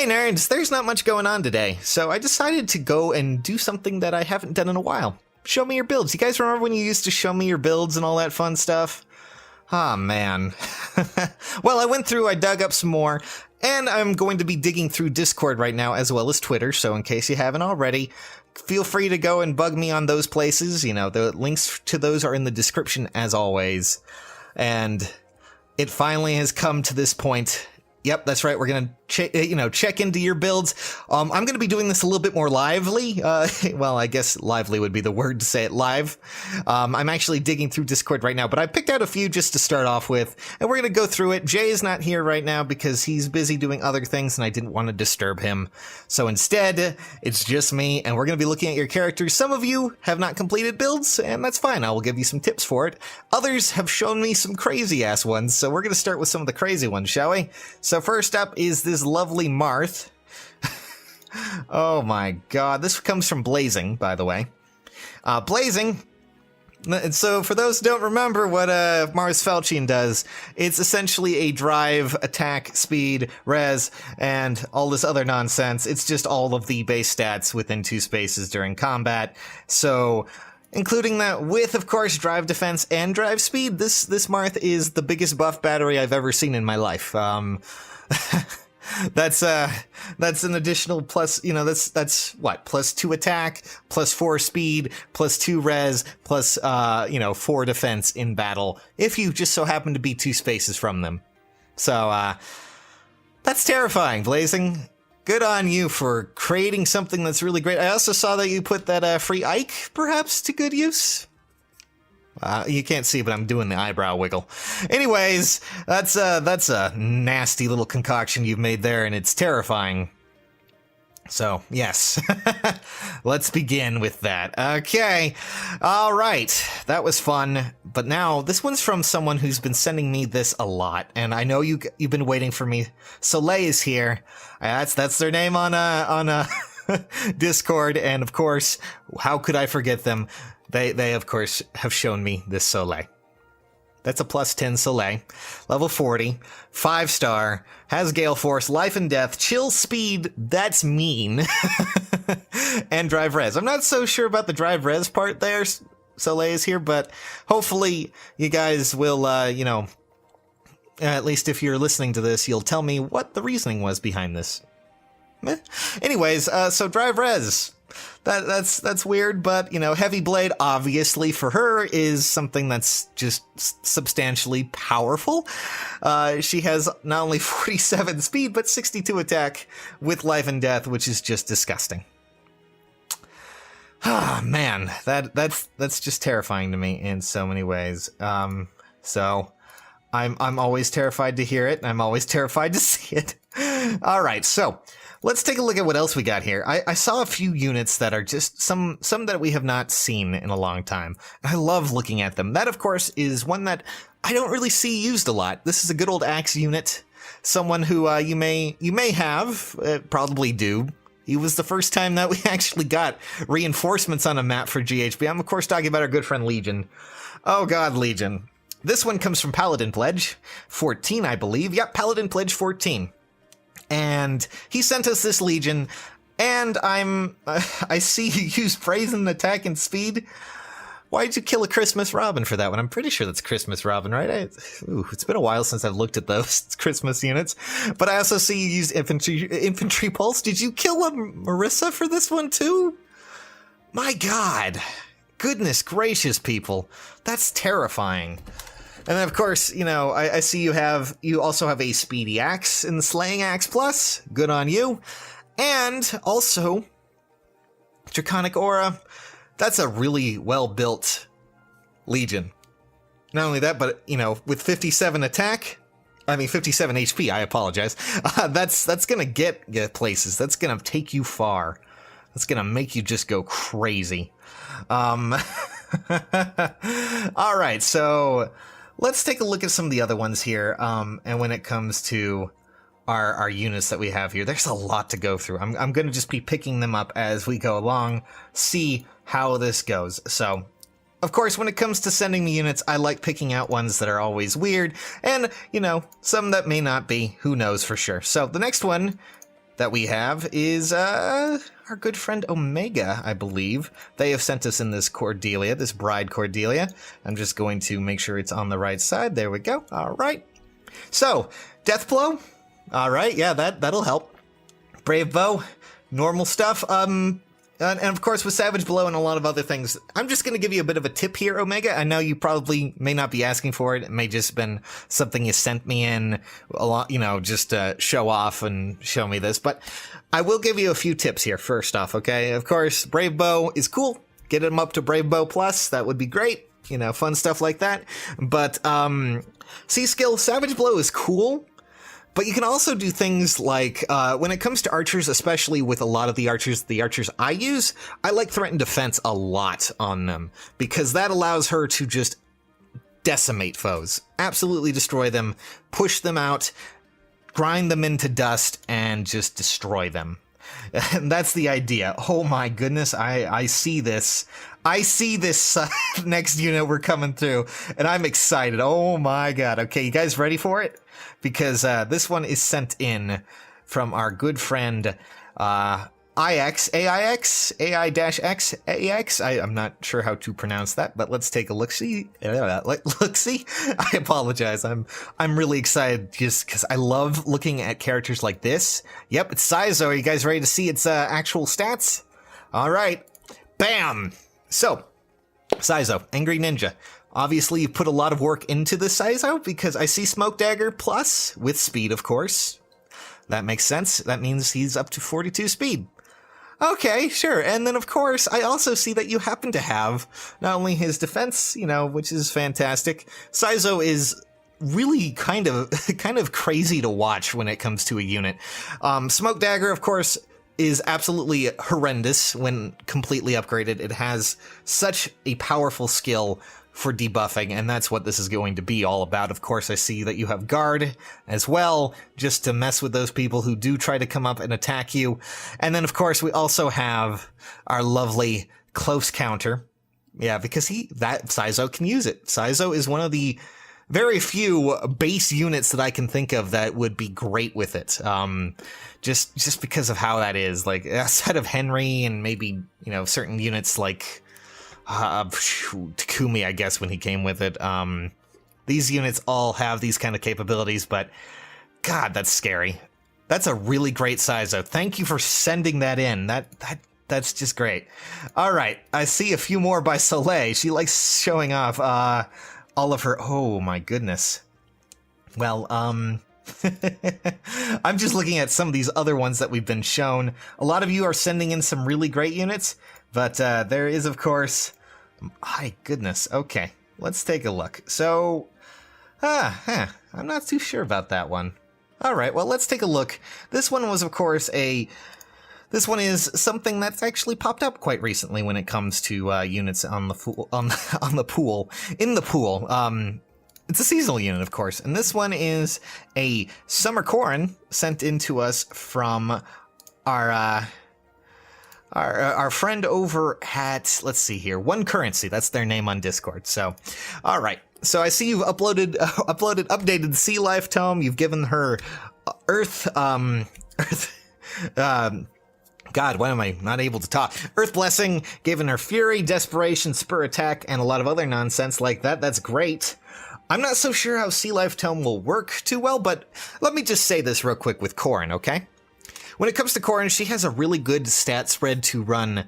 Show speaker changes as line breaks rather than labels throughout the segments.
Hey nerds, there's not much going on today, so I decided to go and do something that I haven't done in a while. Show me your builds. You guys remember when you used to show me your builds and all that fun stuff? Ah, man. Well, I went through, I dug up some more, and I'm going to be digging through Discord right now as well as Twitter, so in case you haven't already, feel free to go and bug me on those places. You know, the links to those are in the description as always. And it finally has come to this point. Yep, that's right. We're gonna check into your builds. I'm gonna be doing this a little bit more lively. Well, I guess lively would be the word to say it live. I'm actually digging through Discord right now, but I picked out a few just to start off with, and we're gonna go through it. Jay is not here right now because he's busy doing other things, and I didn't want to disturb him. So instead, it's just me, and we're gonna be looking at your characters. Some of you have not completed builds, and that's fine. I will give you some tips for it. Others have shown me some crazy ass ones, so we're gonna start with some of the crazy ones, shall we? So first up is this lovely Marth. Oh my god, this comes from Blazing, by the way. Blazing, so for those who don't remember what Mars Falchion does, it's essentially a drive, attack, speed, res, and all this other nonsense. It's just all of the base stats within 2 spaces during combat. So including that with, of course, drive defense and drive speed, this Marth is the biggest buff battery I've ever seen in my life. That's an additional plus, you know, that's what, plus 2 attack, plus 4 speed, plus 2 res, plus 4 defense in battle, if you just so happen to be 2 spaces from them. So, that's terrifying, Blazing. Good on you for creating something that's really great. I also saw that you put that free Ike, perhaps, to good use. You can't see, but I'm doing the eyebrow wiggle. Anyways, that's a nasty little concoction you've made there, and it's terrifying. So, yes. Let's begin with that. Okay. All right. That was fun. But now, this one's from someone who's been sending me this a lot, and I know you've been waiting for me. Soleil is here. That's their name on Discord, and of course, how could I forget them? They of course have shown me this Soleil. That's a plus 10 Soleil, level 40, 5-star, has Gale Force, Life and Death, Chill Speed, that's mean, and Drive Res. I'm not so sure about the Drive Res part there, Soleil is here, but hopefully you guys will, at least if you're listening to this, you'll tell me what the reasoning was behind this. Anyways, so Drive Res. That's weird, but, Heavy Blade, obviously, for her, is something that's just substantially powerful. She has not only 47 speed, but 62 attack with Life and Death, which is just disgusting. Ah, man, that's just terrifying to me in so many ways. So I'm always terrified to hear it, and I'm always terrified to see it. All right, so let's take a look at what else we got here. I saw a few units that are just some that we have not seen in a long time. I love looking at them. That, of course, is one that I don't really see used a lot. This is a good old Axe unit. Someone who you may have, probably do. It was the first time that we actually got reinforcements on a map for GHB. I'm, of course, talking about our good friend Legion. Oh god, Legion. This one comes from Paladin Pledge 14, I believe. Yep, Paladin Pledge 14. And he sent us this Legion, and I see you use Brazen Attack and Speed. Why'd you kill a Christmas Robin for that one? I'm pretty sure that's Christmas Robin, right? It's been a while since I've looked at those Christmas units. But I also see you use Infantry Pulse. Did you kill a Marissa for this one too? My god. Goodness gracious, people. That's terrifying. And then, of course, I see you also have a Speedy Axe in the Slaying Axe Plus. Good on you. And also, Draconic Aura. That's a really well-built Legion. Not only that, but, with 57 HP, I apologize. That's gonna get places. That's gonna take you far. That's gonna make you just go crazy. All right, so let's take a look at some of the other ones here, and when it comes to our units that we have here, there's a lot to go through. I'm going to just be picking them up as we go along, see how this goes. So, of course, when it comes to sending me units, I like picking out ones that are always weird, and, some that may not be, who knows for sure. So, the next one that we have is our good friend Omega, I believe. They have sent us in this Cordelia, this Bride Cordelia. I'm just going to make sure it's on the right side. There we go. All right. So, Death Blow. All right, yeah, that'll help. Brave Bow, normal stuff. And of course, with Savage Blow and a lot of other things, I'm just going to give you a bit of a tip here, Omega. I know you probably may not be asking for it. It may just been something you sent me in a lot, just to show off and show me this. But I will give you a few tips here first off, okay? Of course, Brave Bow is cool. Get him up to Brave Bow Plus. That would be great. Fun stuff like that. But C-Skill, Savage Blow is cool. But you can also do things like, when it comes to archers, especially with a lot of the archers I use, I like Threatened Defense a lot on them, because that allows her to just decimate foes, absolutely destroy them, push them out, grind them into dust, and just destroy them. And that's the idea. Oh my goodness, I see this. I see this next unit we're coming through, and I'm excited. Oh my god. Okay, you guys ready for it? Because this one is sent in from our good friend AIX. I'm not sure how to pronounce that, but let's take a look-see. Look-see? I apologize. I'm really excited just because I love looking at characters like this. Yep, it's Saizo. Are you guys ready to see its actual stats? All right. Bam! So, Saizo, Angry Ninja. Obviously, you put a lot of work into this Saizo because I see Smoke Dagger plus, with speed, of course. That makes sense. That means he's up to 42 speed. Okay, sure. And then, of course, I also see that you happen to have not only his defense, which is fantastic. Saizo is really kind of crazy to watch when it comes to a unit. Smoke Dagger, of course, is absolutely horrendous when completely upgraded. It has such a powerful skill for debuffing, and that's what this is going to be all about. Of course, I see that you have Guard as well, just to mess with those people who do try to come up and attack you. And then, of course, we also have our lovely Close Counter. Yeah, because Saizo can use it. Saizo is one of the very few base units that I can think of that would be great with it. Just because of how that is. Like, outside of Henry and maybe, certain units like Takumi, I guess, when he came with it. These units all have these kind of capabilities, but God, that's scary. That's a really great Saizo. Thank you for sending that in. That's just great. All right, I see a few more by Soleil. She likes showing off all of her. Oh my goodness. Well, I'm just looking at some of these other ones that we've been shown. A lot of you are sending in some really great units, but there is, of course. My goodness. Okay, let's take a look. So, I'm not too sure about that one. All right, well, let's take a look. This one was, of course, This one is something that's actually popped up quite recently when it comes to units on the pool. It's a seasonal unit, of course, and this one is a Summer Corrin sent in to us from our friend over at, let's see here, One Currency. That's their name on Discord. So, all right. So I see you've updated the Sea Life Tome. You've given her Earth. God, why am I not able to talk? Earth Blessing, given her Fury, Desperation, Spur Attack, and a lot of other nonsense like that. That's great. I'm not so sure how Sea Life Tome will work too well, but let me just say this real quick with Corrin, okay? When it comes to Corrin, she has a really good stat spread to run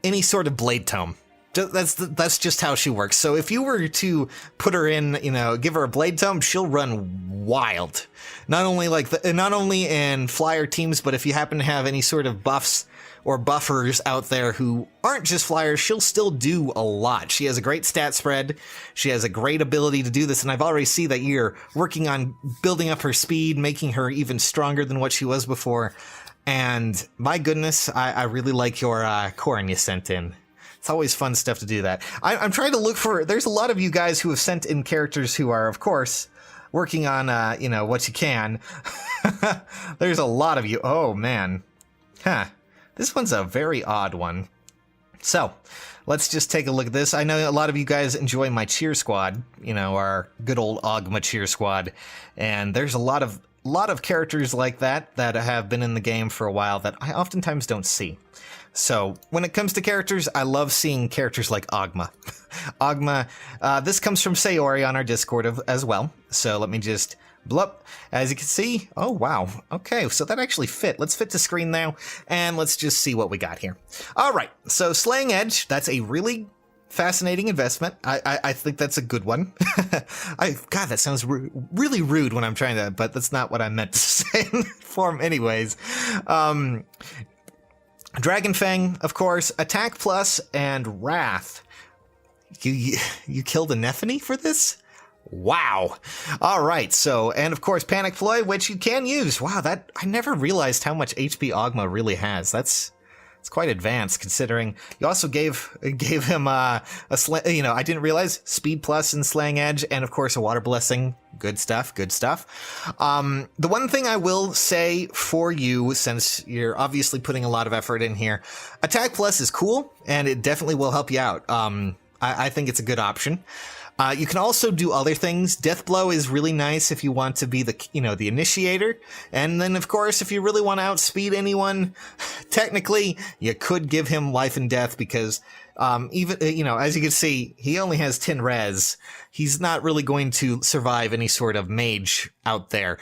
any sort of Blade Tome. That's just how she works. So if you were to put her in, give her a Blade Tome, she'll run wild. Not only in flyer teams, but if you happen to have any sort of buffs or buffers out there who aren't just flyers, she'll still do a lot. She has a great stat spread. She has a great ability to do this, and I've already seen that you're working on building up her speed, making her even stronger than what she was before. And my goodness, I really like your Corrin you sent in. It's always fun stuff to do that. I'm trying to look for... There's a lot of you guys who have sent in characters who are, of course, working on, what you can. There's a lot of you. Oh, man. Huh. This one's a very odd one. So, let's just take a look at this. I know a lot of you guys enjoy my cheer squad, our good old Ogma cheer squad. And there's a lot of lot of characters like that have been in the game for a while that I oftentimes don't see. So when it comes to characters, I love seeing characters like Ogma. Ogma, this comes from Sayori on our Discord as well. So let me just blup. As you can see, oh wow, okay, so that actually fit. Let's fit to screen now, and let's just see what we got here. All right, so Slaying Edge, that's a really fascinating investment. I think that's a good one. God, that sounds really rude when I'm trying to, but that's not what I meant to say in form anyways. Dragon Fang, of course, Attack Plus, and Wrath. You killed a Nephany for this? Wow. All right, so, and of course Panic Ploy, which you can use. Wow, that I never realized how much HP Ogma really has. It's quite advanced, considering you also gave him I didn't realize Speed Plus and Slaying Edge, and of course a Water Blessing. Good stuff, good stuff. The one thing I will say for you, since you're obviously putting a lot of effort in here, Attack Plus is cool, and it definitely will help you out. I think it's a good option. You can also do other things. Death Blow is really nice if you want to be the initiator. And then, of course, if you really want to outspeed anyone, technically, you could give him Life and Death because, even, as you can see, he only has 10 res. He's not really going to survive any sort of mage out there.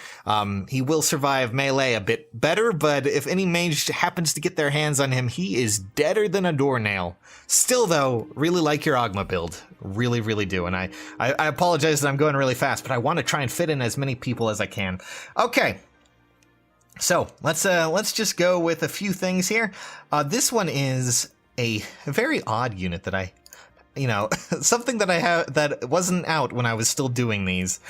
He will survive melee a bit better, but if any mage happens to get their hands on him, he is deader than a doornail. Still, though, really like your Ogma build. Really, really do. And I apologize that I'm going really fast, but I want to try and fit in as many people as I can. Okay. So, let's just go with a few things here. This one is a very odd unit that something that I have that wasn't out when I was still doing these.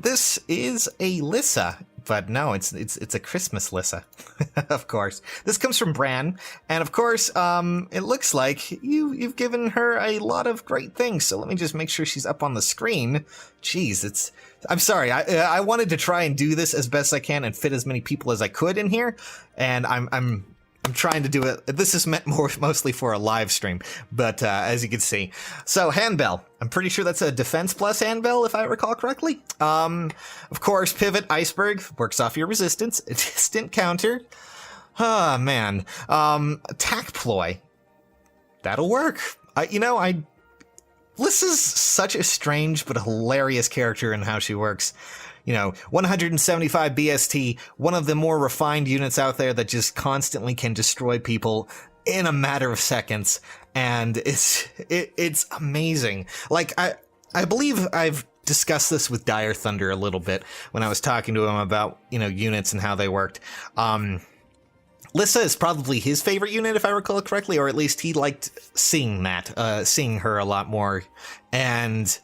This is a Lissa, but no, it's a Christmas Lissa, of course. This comes from Bran, and of course, it looks like you've given her a lot of great things. So let me just make sure she's up on the screen. Jeez, I'm sorry. I wanted to try and do this as best I can and fit as many people as I could in here, and I'm trying to do it. This is meant mostly for a live stream, but as you can see. So, Handbell. I'm pretty sure that's a Defense Plus Handbell, if I recall correctly. Of course, Pivot Iceberg works off your resistance. A distant counter. Ah, man. Attack Ploy. That'll work. Lissa's such a strange but hilarious character in how she works. 175 BST, one of the more refined units out there that just constantly can destroy people in a matter of seconds, and it's amazing. Like, I believe I've discussed this with Dire Thunder a little bit when I was talking to him about, units and how they worked. Lissa is probably his favorite unit, if I recall correctly, or at least he liked seeing her a lot more, and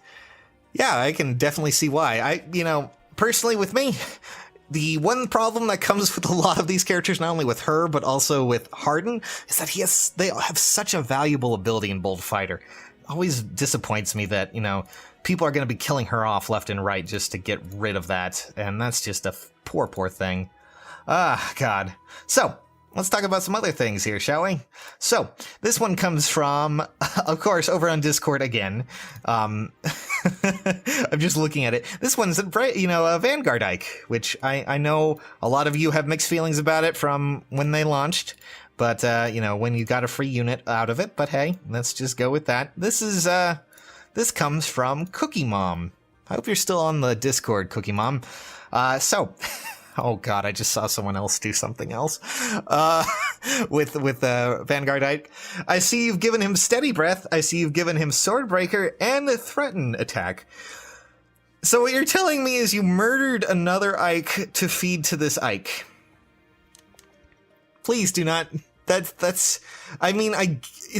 yeah, I can definitely see why. Personally, with me, the one problem that comes with a lot of these characters, not only with her, but also with Harden, is that they have such a valuable ability in Bold Fighter. It always disappoints me that, people are going to be killing her off left and right just to get rid of that, and that's just a poor thing. Ah, God. So, let's talk about some other things here, shall we? So, this one comes from, of course, over on Discord again. I'm just looking at it. This one's a Vanguard Ike, which I know a lot of you have mixed feelings about it from when they launched. But, when you got a free unit out of it. But hey, let's just go with that. This comes from Cookie Mom. I hope you're still on the Discord, Cookie Mom. Oh God, I just saw someone else do something else with Vanguard Ike. I see you've given him Steady Breath. I see you've given him Swordbreaker and Threaten Attack. So what you're telling me is you murdered another Ike to feed to this Ike. Please do not. Is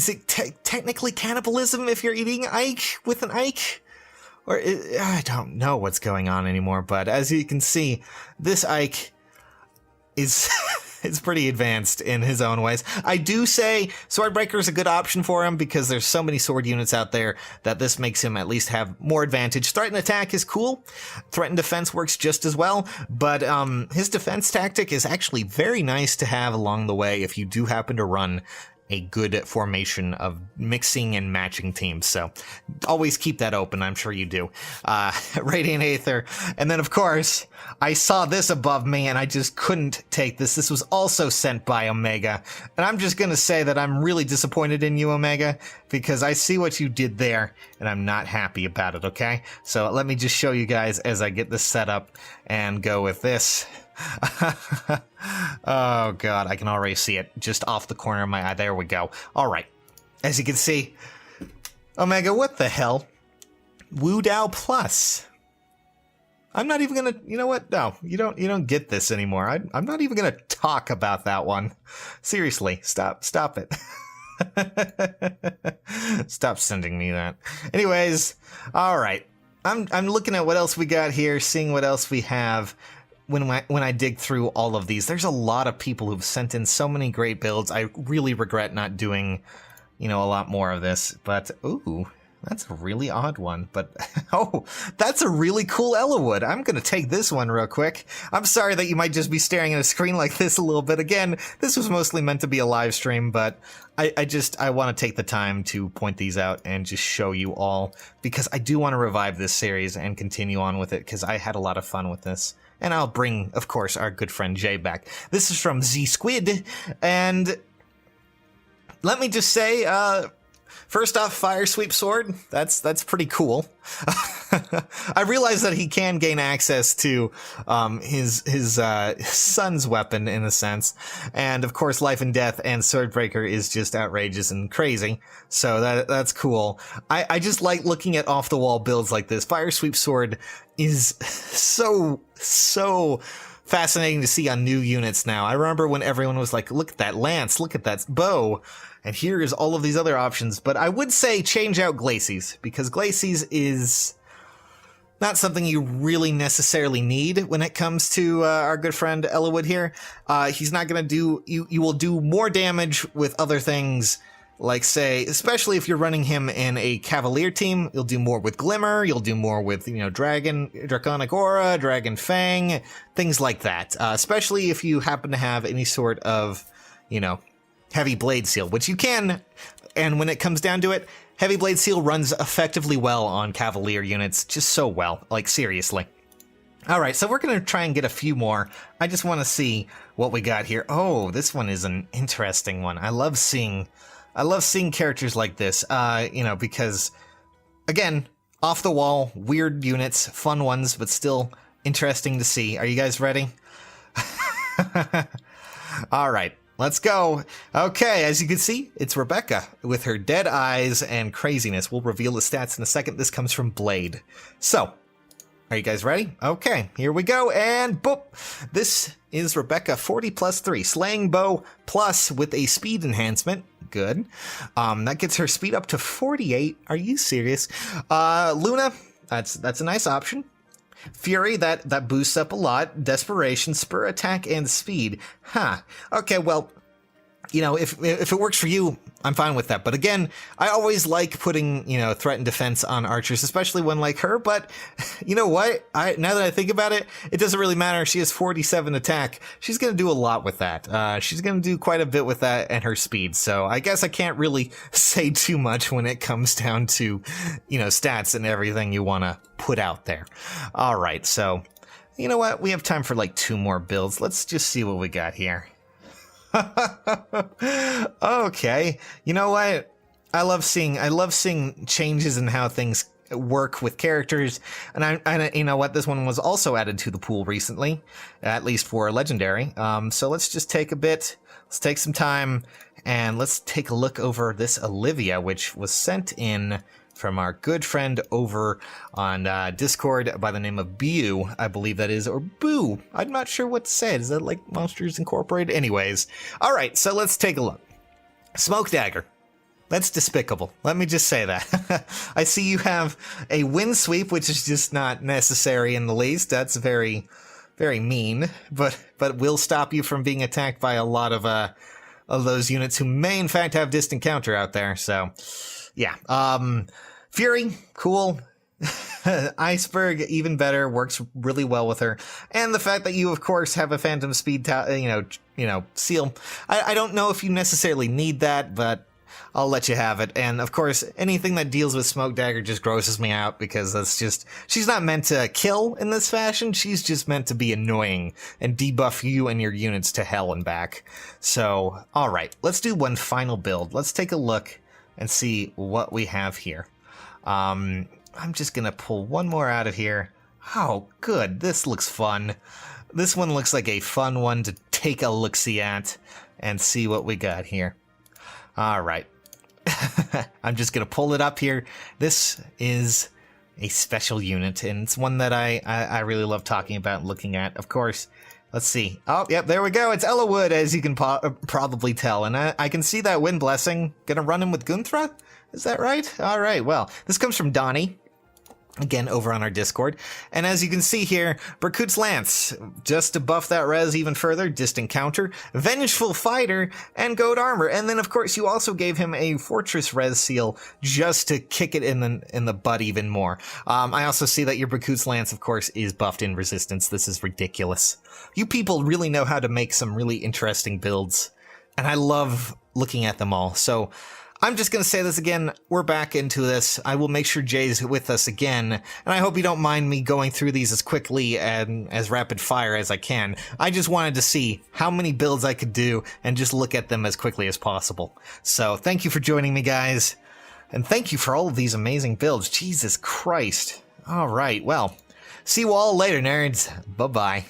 it technically cannibalism if you're eating Ike with an Ike? I don't know what's going on anymore, but as you can see, this Ike is pretty advanced in his own ways. I do say Swordbreaker is a good option for him because there's so many sword units out there that this makes him at least have more advantage. Threaten Attack is cool. Threaten Defense works just as well, but his defense tactic is actually very nice to have along the way if you do happen to run a good formation of mixing and matching teams. So always keep that open. I'm sure you do. Radiant Aether. And then, of course, I saw this above me and I just couldn't take this. This was also sent by Omega. And I'm just going to say that I'm really disappointed in you, Omega, because I see what you did there and I'm not happy about it, okay? So let me just show you guys as I get this set up and go with this. Oh god, I can already see it just off the corner of my eye. There we go. Alright, as you can see, Omega, what the hell? Wu Dao Plus. I'm not even gonna, you know what? No, you don't get this anymore. I'm not even gonna talk about that one. Seriously, stop it. Stop sending me that. Anyways, alright. I'm looking at what else we got here, seeing what else we have. When I dig through all of these, there's a lot of people who've sent in so many great builds. I really regret not doing, a lot more of this. But, ooh, that's a really odd one. But, oh, that's a really cool Ellawood. I'm going to take this one real quick. I'm sorry that you might just be staring at a screen like this a little bit. Again, this was mostly meant to be a live stream, but I want to take the time to point these out and just show you all. Because I do want to revive this series and continue on with it, because I had a lot of fun with this. And I'll bring, of course, our good friend Jay back. This is from Z Squid, and let me just say, first off, Fire Sweep Sword. That's pretty cool. I realize that he can gain access to his son's weapon in a sense, and of course, Life and Death and Swordbreaker is just outrageous and crazy. So that's cool. I just like looking at off the wall builds like this. Fire Sweep Sword is so fascinating to see on new units now. I remember when everyone was like, look at that lance, look at that bow, and here is all of these other options. But I would say change out Glacies, because Glacies is not something you really necessarily need when it comes to our good friend Ellawood here. He's not going to do, you will do more damage with other things. Like, say, especially if you're running him in a Cavalier team, you'll do more with Glimmer, you'll do more with, Draconic Aura, Dragon Fang, things like that. Especially if you happen to have any sort of, Heavy Blade Seal, which you can, and when it comes down to it, Heavy Blade Seal runs effectively well on Cavalier units, just so well, like, seriously. Alright, so we're gonna try and get a few more. I just want to see what we got here. Oh, this one is an interesting one. I love seeing characters like this, because, again, off the wall, weird units, fun ones, but still interesting to see. Are you guys ready? All right, let's go. Okay, as you can see, it's Rebecca with her dead eyes and craziness. We'll reveal the stats in a second. This comes from Blade. So, are you guys ready? Okay, here we go, and boop! This is Rebecca 40 plus 3, Slaying Bow plus with a speed enhancement. Good. That gets her speed up to 48. Are you serious? Luna, that's a nice option. Fury, that boosts up a lot. Desperation, Spur Attack, and Speed. Huh. Okay, well, if it works for you, I'm fine with that. But again, I always like putting, threat and defense on archers, especially one like her. But you know what? Now that I think about it, it doesn't really matter. She has 47 attack. She's going to do a lot with that. She's going to do quite a bit with that and her speed. So I guess I can't really say too much when it comes down to, stats and everything you want to put out there. All right. So you know what? We have time for like 2 more builds. Let's just see what we got here. Okay, you know what? I love seeing changes in how things work with characters, and I you know what? This one was also added to the pool recently, at least for legendary. So let's just take a bit. Let's take some time and let's take a look over this Olivia, which was sent in from our good friend over on Discord by the name of Bu, I believe that is, or Boo. I'm not sure what to say. Is that like Monsters Incorporated? Anyways. All right, so let's take a look. Smoke Dagger. That's despicable. Let me just say that. I see you have a wind sweep, which is just not necessary in the least. That's very, very mean, but will stop you from being attacked by a lot of those units who may in fact have distant counter out there. So, yeah. Fury, cool. Iceberg, even better, works really well with her. And the fact that you, of course, have a Phantom Speed, seal. I don't know if you necessarily need that, but I'll let you have it. And of course, anything that deals with Smoke Dagger just grosses me out because she's not meant to kill in this fashion. She's just meant to be annoying and debuff you and your units to hell and back. So, alright, let's do one final build. Let's take a look and see what we have here. I'm just gonna pull one more out of here. Oh, good. This looks fun. This one looks like a fun one to take a look-see at and see what we got here. Alright. I'm just gonna pull it up here. This is a special unit, and it's one that I really love talking about and looking at. Of course, let's see. Oh, yep, there we go. It's Ellawood, as you can probably tell. And I can see that Wind Blessing. Gonna run him with Gunthra? Is that right? Alright, well, this comes from Donnie. Again, over on our Discord. And as you can see here, Berkut's Lance, just to buff that res even further, Distant Counter, Vengeful Fighter, and Goat Armor. And then, of course, you also gave him a Fortress res seal just to kick it in the butt even more. I also see that your Berkut's Lance, of course, is buffed in resistance. This is ridiculous. You people really know how to make some really interesting builds, and I love looking at them all. So I'm just going to say this again, we're back into this. I will make sure Jay's with us again, and I hope you don't mind me going through these as quickly and as rapid fire as I can. I just wanted to see how many builds I could do and just look at them as quickly as possible. So thank you for joining me, guys, and thank you for all of these amazing builds. Jesus Christ. Alright, well, see you all later, nerds. Bye-bye.